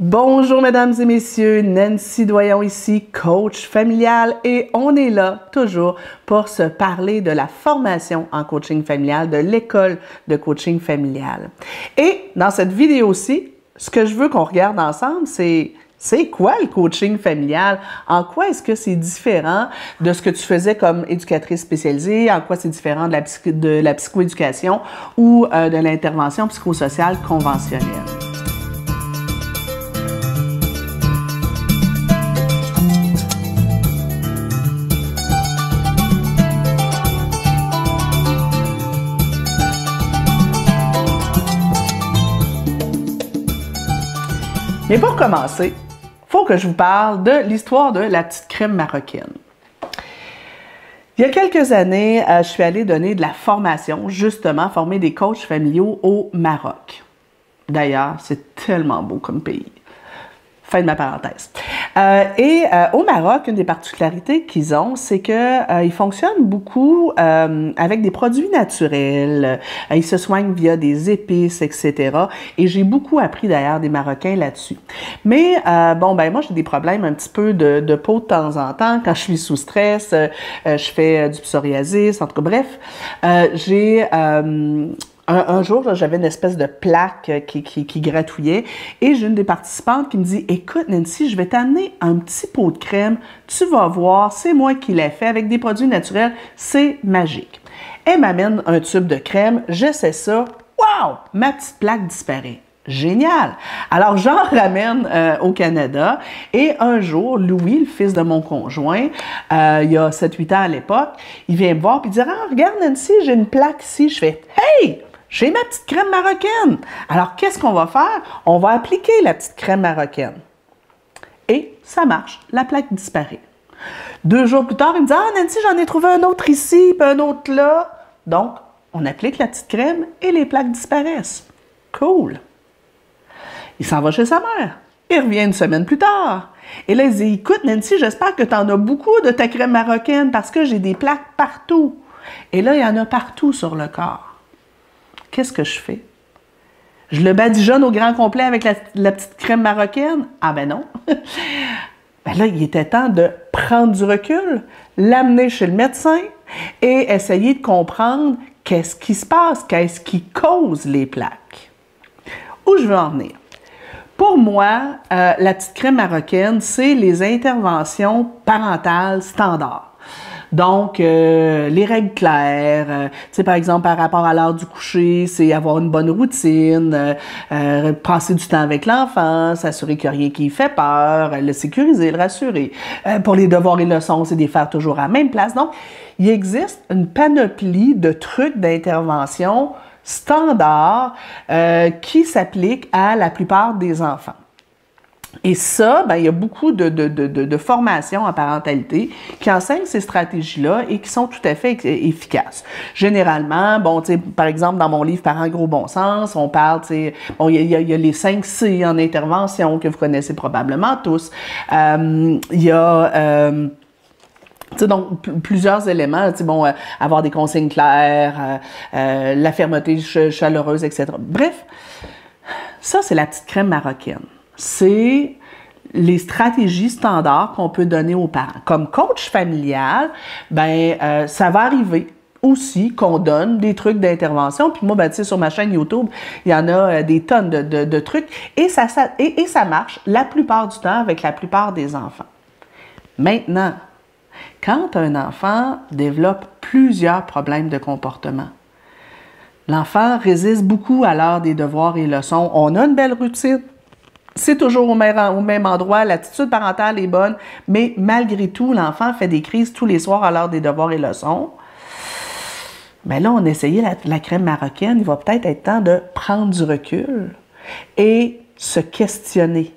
Bonjour mesdames et messieurs, Nancy Doyon ici, coach familial et on est là toujours pour se parler de la formation en coaching familial, de l'école de coaching familial. Et dans cette vidéo-ci, ce que je veux qu'on regarde ensemble, c'est quoi le coaching familial? En quoi est-ce que c'est différent de ce que tu faisais comme éducatrice spécialisée? En quoi c'est différent de la psychoéducation ou de l'intervention psychosociale conventionnelle? Mais pour commencer, il faut que je vous parle de l'histoire de la petite crème marocaine. Il y a quelques années, je suis allée donner de la formation, justement, former des coachs familiaux au Maroc. D'ailleurs, c'est tellement beau comme pays. Fin de ma parenthèse. Au Maroc, une des particularités qu'ils ont, c'est qu'ils fonctionnent beaucoup avec des produits naturels. Ils se soignent via des épices, etc. Et j'ai beaucoup appris d'ailleurs des Marocains là-dessus. Mais moi, j'ai des problèmes un petit peu de peau de temps en temps. Quand je suis sous stress, je fais du psoriasis, en tout cas, bref. Un jour, j'avais une espèce de plaque qui gratouillait et j'ai une des participantes qui me dit « Écoute Nancy, je vais t'amener un petit pot de crème, tu vas voir, c'est moi qui l'ai fait avec des produits naturels, c'est magique. » Elle m'amène un tube de crème, j'essaie ça, wow! Ma petite plaque disparaît. Génial! Alors, j'en ramène au Canada et un jour, Louis, le fils de mon conjoint, il y a 7-8 ans à l'époque, il vient me voir et il dit « Ah, regarde Nancy, j'ai une plaque ici. » Je fais « Hey! J'ai ma petite crème marocaine! » Alors, qu'est-ce qu'on va faire? On va appliquer la petite crème marocaine. Et ça marche, la plaque disparaît. 2 jours plus tard, il me dit « Ah, Nancy, j'en ai trouvé un autre ici, puis un autre là. » Donc, on applique la petite crème et les plaques disparaissent. Cool! Il s'en va chez sa mère. Il revient une semaine plus tard. Et là, il dit « Écoute, Nancy, j'espère que tu en as beaucoup de ta crème marocaine parce que j'ai des plaques partout. » Et là, il y en a partout sur le corps. Qu'est-ce que je fais? Je le badigeonne au grand complet avec la petite crème marocaine? Ah ben non! Ben là, il était temps de prendre du recul, l'amener chez le médecin et essayer de comprendre qu'est-ce qui se passe, qu'est-ce qui cause les plaques. Où je veux en venir? Pour moi, la petite crème marocaine, c'est les interventions parentales standards. Donc, les règles claires, tu sais, par exemple, par rapport à l'heure du coucher, c'est avoir une bonne routine, passer du temps avec l'enfant, s'assurer qu'il n'y a rien qui fait peur, le sécuriser, le rassurer. Pour les devoirs et leçons, c'est de les faire toujours à la même place. Donc, il existe une panoplie de trucs d'intervention standards qui s'appliquent à la plupart des enfants. Et ça, il y a beaucoup de formations en parentalité qui enseignent ces stratégies-là et qui sont tout à fait efficaces. Généralement, par exemple, dans mon livre « Parents gros bon sens », on parle, il y a les 5 C en intervention que vous connaissez probablement tous. Il y a... donc, plusieurs éléments, avoir des consignes claires, la fermeté chaleureuse, etc. Bref, ça, c'est la petite crème marocaine. C'est les stratégies standards qu'on peut donner aux parents. Comme coach familial, ça va arriver aussi qu'on donne des trucs d'intervention. Puis moi, sur ma chaîne YouTube, il y en a des tonnes de trucs. Et ça marche la plupart du temps avec la plupart des enfants. Maintenant, quand un enfant développe plusieurs problèmes de comportement, l'enfant résiste beaucoup à l'heure des devoirs et leçons. On a une belle routine. C'est toujours au même endroit, l'attitude parentale est bonne, mais malgré tout, l'enfant fait des crises tous les soirs à l'heure des devoirs et leçons. Mais là, on a essayé la crème marocaine, il va peut-être être temps de prendre du recul et se questionner.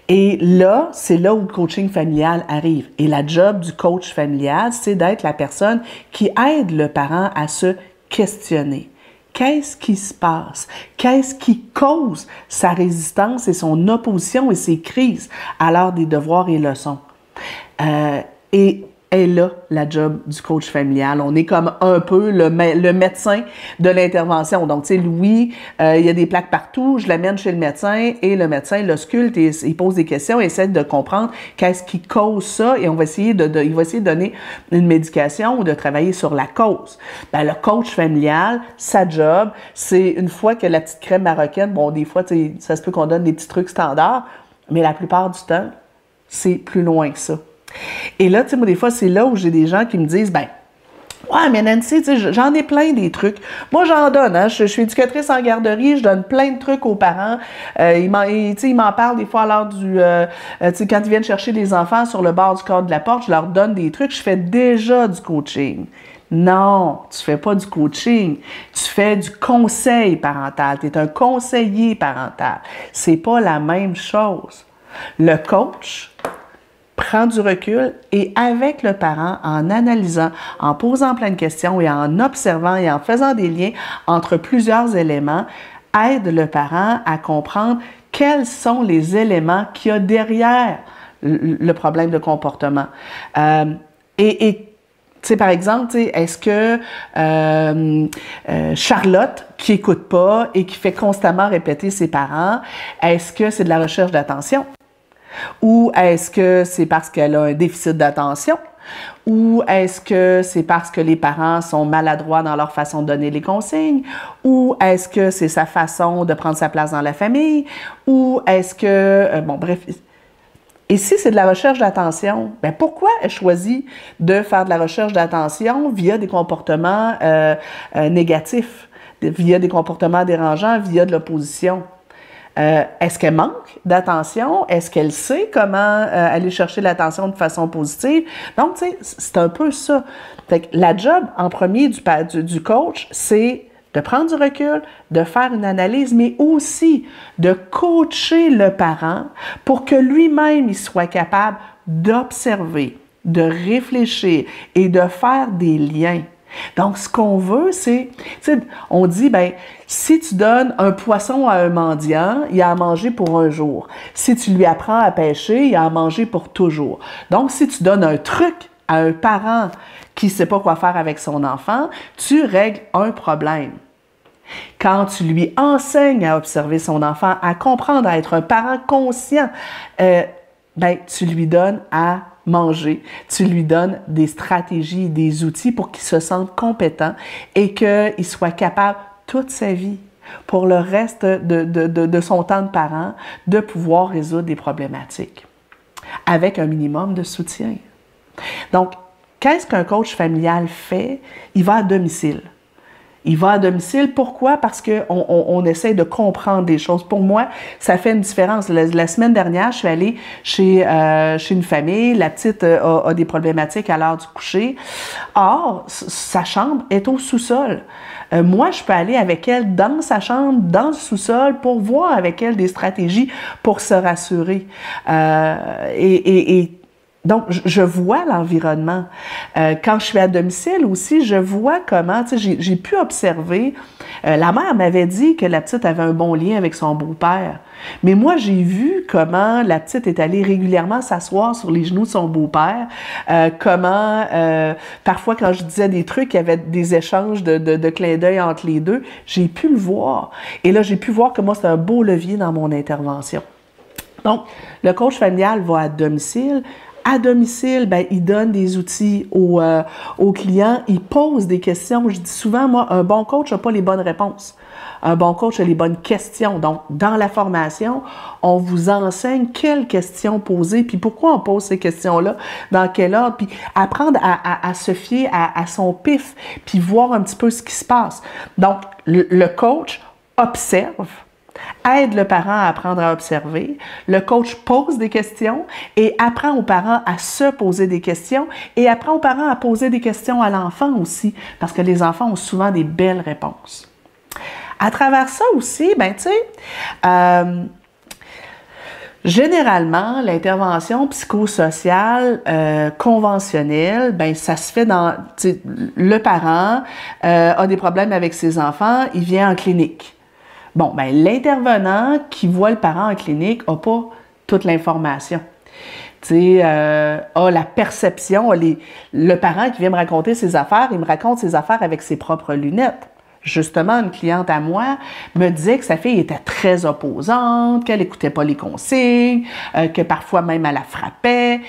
Et là, c'est là où le coaching familial arrive. Et la job du coach familial, c'est d'être la personne qui aide le parent à se questionner. Qu'est-ce qui se passe? Qu'est-ce qui cause sa résistance et son opposition et ses crises à l'heure des devoirs et leçons? Et est là, la job du coach familial. On est comme un peu le médecin de l'intervention. Donc, tu sais, Louis, il y a des plaques partout, je l'amène chez le médecin et le médecin l'ausculte et il pose des questions et essaie de comprendre qu'est-ce qui cause ça et on va essayer il va essayer de donner une médication ou de travailler sur la cause. Ben, le coach familial, sa job, c'est une fois que la petite crème marocaine, bon, des fois, tu sais, ça se peut qu'on donne des petits trucs standards, mais la plupart du temps, c'est plus loin que ça. Et là, tu sais, moi, des fois, c'est là où j'ai des gens qui me disent, ben, ouais, mais Nancy, tu sais, j'en ai plein des trucs. Moi, j'en donne, hein. Je suis éducatrice en garderie, je donne plein de trucs aux parents. Ils m'en parlent des fois à l'heure du... tu sais, quand ils viennent chercher les enfants sur le bord du corps de la porte, je leur donne des trucs. Je fais déjà du coaching. Non, tu fais pas du coaching. Tu fais du conseil parental. Tu es un conseiller parental. C'est pas la même chose. Le coach prend du recul et avec le parent, en analysant, en posant plein de questions et en observant et en faisant des liens entre plusieurs éléments, aide le parent à comprendre quels sont les éléments qu'il y a derrière le problème de comportement. Tu sais, par exemple, tu sais, est-ce que Charlotte, qui écoute pas et qui fait constamment répéter ses parents, est-ce que c'est de la recherche d'attention? Ou est-ce que c'est parce qu'elle a un déficit d'attention? Ou est-ce que c'est parce que les parents sont maladroits dans leur façon de donner les consignes? Ou est-ce que c'est sa façon de prendre sa place dans la famille? Ou est-ce que... bon, bref. Et si c'est de la recherche d'attention, ben pourquoi elle choisit de faire de la recherche d'attention via des comportements négatifs, via des comportements dérangeants, via de l'opposition? Est-ce qu'elle manque d'attention? Est-ce qu'elle sait comment aller chercher l'attention de façon positive? Donc, tu sais, c'est un peu ça. Fait que la job en premier du coach, c'est de prendre du recul, de faire une analyse, mais aussi de coacher le parent pour que lui-même il soit capable d'observer, de réfléchir et de faire des liens. Donc, ce qu'on veut, c'est, tu sais, on dit, ben, si tu donnes un poisson à un mendiant, il a à manger pour un jour. Si tu lui apprends à pêcher, il a à manger pour toujours. Donc, si tu donnes un truc à un parent qui ne sait pas quoi faire avec son enfant, tu règles un problème. Quand tu lui enseignes à observer son enfant, à comprendre, à être un parent conscient, ben, tu lui donnes à manger, tu lui donnes des stratégies, des outils pour qu'il se sente compétent et qu'il soit capable toute sa vie, pour le reste de son temps de parent, de pouvoir résoudre des problématiques avec un minimum de soutien. Donc, qu'est-ce qu'un coach familial fait? Il va à domicile. Il va à domicile. Pourquoi? Parce qu'on essaie de comprendre des choses. Pour moi, ça fait une différence. La semaine dernière, je suis allée chez une famille. La petite a des problématiques à l'heure du coucher. Or, sa chambre est au sous-sol. Moi, je peux aller avec elle dans sa chambre, dans le sous-sol, pour voir avec elle des stratégies pour se rassurer. Donc, je vois l'environnement. Quand je suis à domicile aussi, je vois comment, tu sais, j'ai pu observer. La mère m'avait dit que la petite avait un bon lien avec son beau-père. Mais moi, j'ai vu comment la petite est allée régulièrement s'asseoir sur les genoux de son beau-père. Parfois, quand je disais des trucs, il y avait des échanges de clins d'œil entre les deux. J'ai pu le voir. Et là, j'ai pu voir que moi, c'est un beau levier dans mon intervention. Donc, le coach familial va à domicile. À domicile, ben, il donne des outils aux clients, il pose des questions. Je dis souvent, moi, un bon coach n'a pas les bonnes réponses. Un bon coach a les bonnes questions. Donc, dans la formation, on vous enseigne quelles questions poser, puis pourquoi on pose ces questions-là, dans quel ordre, puis apprendre à se fier à son pif, puis voir un petit peu ce qui se passe. Donc, le coach observe, aide le parent à apprendre à observer. Le coach pose des questions et apprend aux parents à se poser des questions et apprend aux parents à poser des questions à l'enfant aussi, parce que les enfants ont souvent des belles réponses. À travers ça aussi, ben tu sais, généralement, l'intervention psychosociale conventionnelle, ben ça se fait dans, tu sais, le parent a des problèmes avec ses enfants, il vient en clinique. Bon, ben l'intervenant qui voit le parent en clinique n'a pas toute l'information. Tu sais, la perception, le parent qui vient me raconter ses affaires, il me raconte ses affaires avec ses propres lunettes. Justement, une cliente à moi me disait que sa fille était très opposante, qu'elle n'écoutait pas les consignes, que parfois même elle la frappait.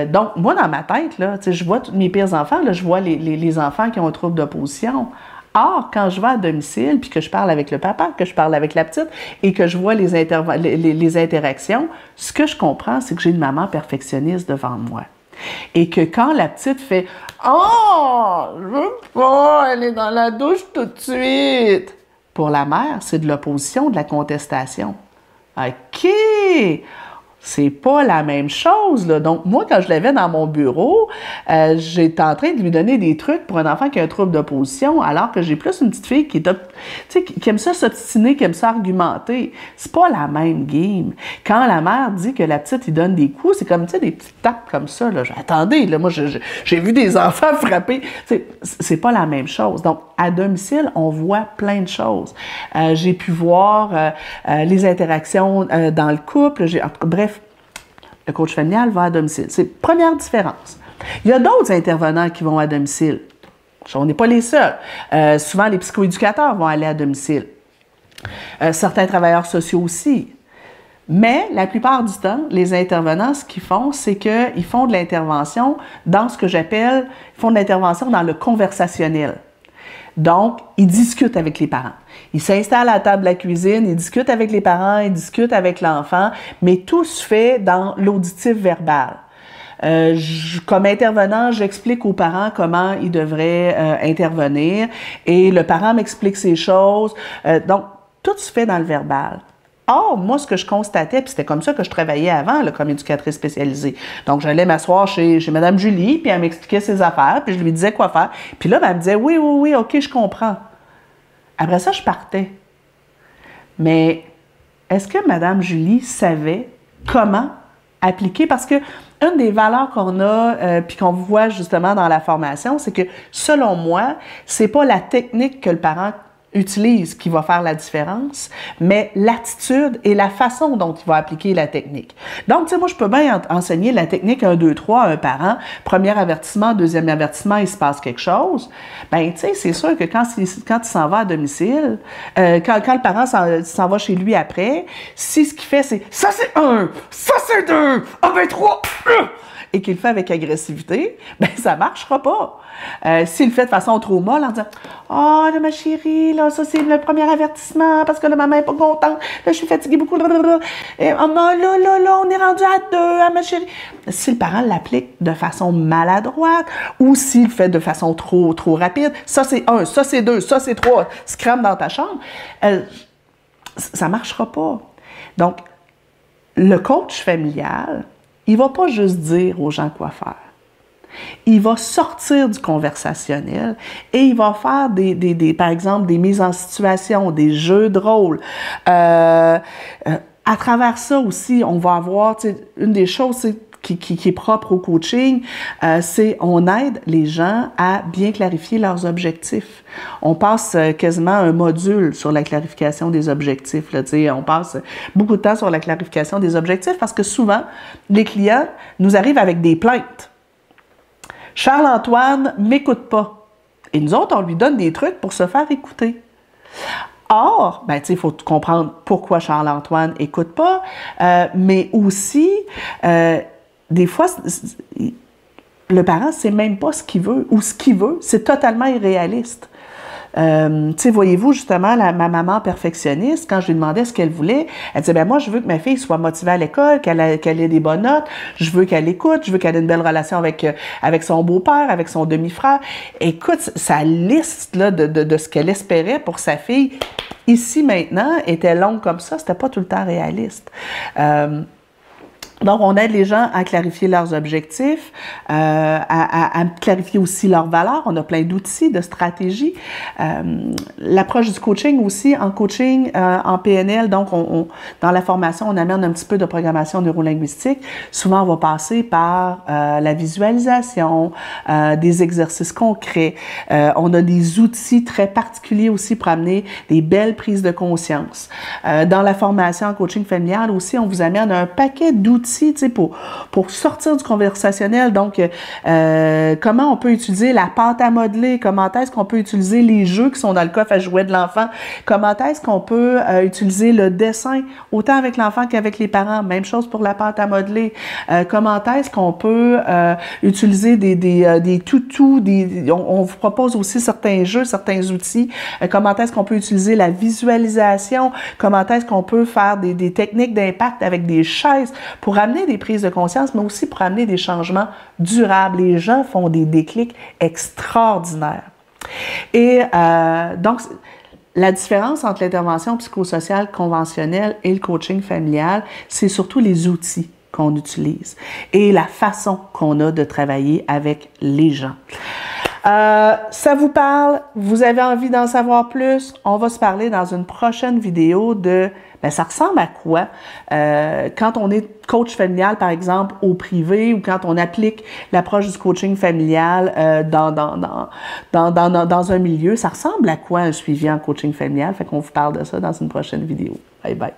Donc, moi, dans ma tête, là, je vois tous mes pires enfants, là, je vois les enfants qui ont un trouble d'opposition. Or, quand je vais à domicile, puis que je parle avec le papa, que je parle avec la petite, et que je vois les interactions, ce que je comprends, c'est que j'ai une maman perfectionniste devant moi. Et que quand la petite fait « Oh, je veux pas aller dans la douche tout de suite », pour la mère, c'est de l'opposition, de la contestation. OK! C'est pas la même chose, là. Donc, moi, quand je l'avais dans mon bureau, j'étais en train de lui donner des trucs pour un enfant qui a un trouble d'opposition, alors que j'ai plus une petite fille qui aime ça s'obstiner, qui aime ça argumenter. C'est pas la même game. Quand la mère dit que la petite, il donne des coups, c'est comme, des petites tapes comme ça, là. Attendez, là, moi, j'ai vu des enfants frapper. C'est pas la même chose. Donc, à domicile, on voit plein de choses. J'ai pu voir les interactions dans le couple. Bref, le coach familial va à domicile. C'est la première différence. Il y a d'autres intervenants qui vont à domicile. On n'est pas les seuls. Souvent, les psychoéducateurs vont aller à domicile. Certains travailleurs sociaux aussi. Mais la plupart du temps, les intervenants, ce qu'ils font, c'est qu'ils font de l'intervention dans ce que j'appelle, ils font de l'intervention dans le conversationnel. Donc, ils discutent avec les parents. Ils s'installent à la table de la cuisine, ils discutent avec les parents, ils discutent avec l'enfant, mais tout se fait dans l'auditif verbal. Comme intervenant, j'explique aux parents comment ils devraient intervenir et le parent m'explique ces choses. Donc, tout se fait dans le verbal. Or, moi, ce que je constatais, puis c'était comme ça que je travaillais avant, là, comme éducatrice spécialisée. Donc, j'allais m'asseoir chez Mme Julie, puis elle m'expliquait ses affaires, puis je lui disais quoi faire. Puis là, elle me disait, oui, OK, je comprends. Après ça, je partais. Mais est-ce que Mme Julie savait comment appliquer? Parce que une des valeurs qu'on a, puis qu'on voit justement dans la formation, c'est que, selon moi, c'est pas la technique que le parent utilise qui va faire la différence, mais l'attitude et la façon dont il va appliquer la technique. Donc, tu sais, moi, je peux bien enseigner la technique 1, 2, 3 à un parent. Premier avertissement, deuxième avertissement, il se passe quelque chose. Bien, tu sais, c'est sûr que quand il s'en va à domicile, quand le parent s'en va chez lui après, si ce qu'il fait, c'est « ça c'est 1, ça c'est 2, ah ben 3, et qu'il le fait avec agressivité, bien, ça ne marchera pas. S'il le fait de façon trop molle, en disant « Oh, là, ma chérie, là, ça, c'est le premier avertissement, parce que là, maman n'est pas contente, là, je suis fatiguée beaucoup, et oh, là, on est rendu à 2, hein, ma chérie. » Si le parent l'applique de façon maladroite, ou s'il le fait de façon trop rapide, ça, c'est 1, ça, c'est 2, ça, c'est 3, se crame dans ta chambre, ça ne marchera pas. Donc, le coach familial, il ne va pas juste dire aux gens quoi faire. Il va sortir du conversationnel et il va faire par exemple, des mises en situation, des jeux de rôle. À travers ça aussi, on va avoir, une des choses qui est propre au coaching, c'est on aide les gens à bien clarifier leurs objectifs. On passe quasiment un module sur la clarification des objectifs. Là, on passe beaucoup de temps sur la clarification des objectifs parce que souvent, les clients nous arrivent avec des plaintes. Charles-Antoine m'écoute pas. Et nous autres, on lui donne des trucs pour se faire écouter. Or, il faut comprendre pourquoi Charles-Antoine n'écoute pas, mais aussi, des fois, le parent ne sait même pas ce qu'il veut, ou ce qu'il veut, c'est totalement irréaliste. Voyez-vous, justement, ma maman perfectionniste, quand je lui demandais ce qu'elle voulait, elle disait, moi, je veux que ma fille soit motivée à l'école, qu'elle ait des bonnes notes, je veux qu'elle écoute, je veux qu'elle ait une belle relation avec son beau-père, avec son demi-frère. Écoute, sa liste là, de ce qu'elle espérait pour sa fille, ici, maintenant, était longue comme ça, c'était pas tout le temps réaliste. Donc, on aide les gens à clarifier leurs objectifs, à clarifier aussi leurs valeurs. On a plein d'outils, de stratégies. L'approche du coaching aussi, en coaching, en PNL, donc dans la formation, on amène un petit peu de programmation neurolinguistique. Souvent, on va passer par la visualisation, des exercices concrets. On a des outils très particuliers aussi pour amener des belles prises de conscience. Dans la formation en coaching familial aussi, on vous amène un paquet d'outils outils, tu sais, pour sortir du conversationnel. Donc, comment on peut utiliser la pâte à modeler? Comment est-ce qu'on peut utiliser les jeux qui sont dans le coffre à jouets de l'enfant? Comment est-ce qu'on peut utiliser le dessin, autant avec l'enfant qu'avec les parents? Même chose pour la pâte à modeler. Comment est-ce qu'on peut utiliser des toutous? On vous propose aussi certains jeux, certains outils. Comment est-ce qu'on peut utiliser la visualisation? Comment est-ce qu'on peut faire des techniques d'impact avec des chaises pour amener des prises de conscience, mais aussi pour amener des changements durables. Les gens font des déclics extraordinaires. Et donc, la différence entre l'intervention psychosociale conventionnelle et le coaching familial, c'est surtout les outils qu'on utilise et la façon qu'on a de travailler avec les gens. Ça vous parle? Vous avez envie d'en savoir plus? On va se parler dans une prochaine vidéo de ça ressemble à quoi quand on est coach familial, par exemple, au privé ou quand on applique l'approche du coaching familial dans un milieu. Ça ressemble à quoi un suivi en coaching familial? Fait qu'on vous parle de ça dans une prochaine vidéo. Bye bye!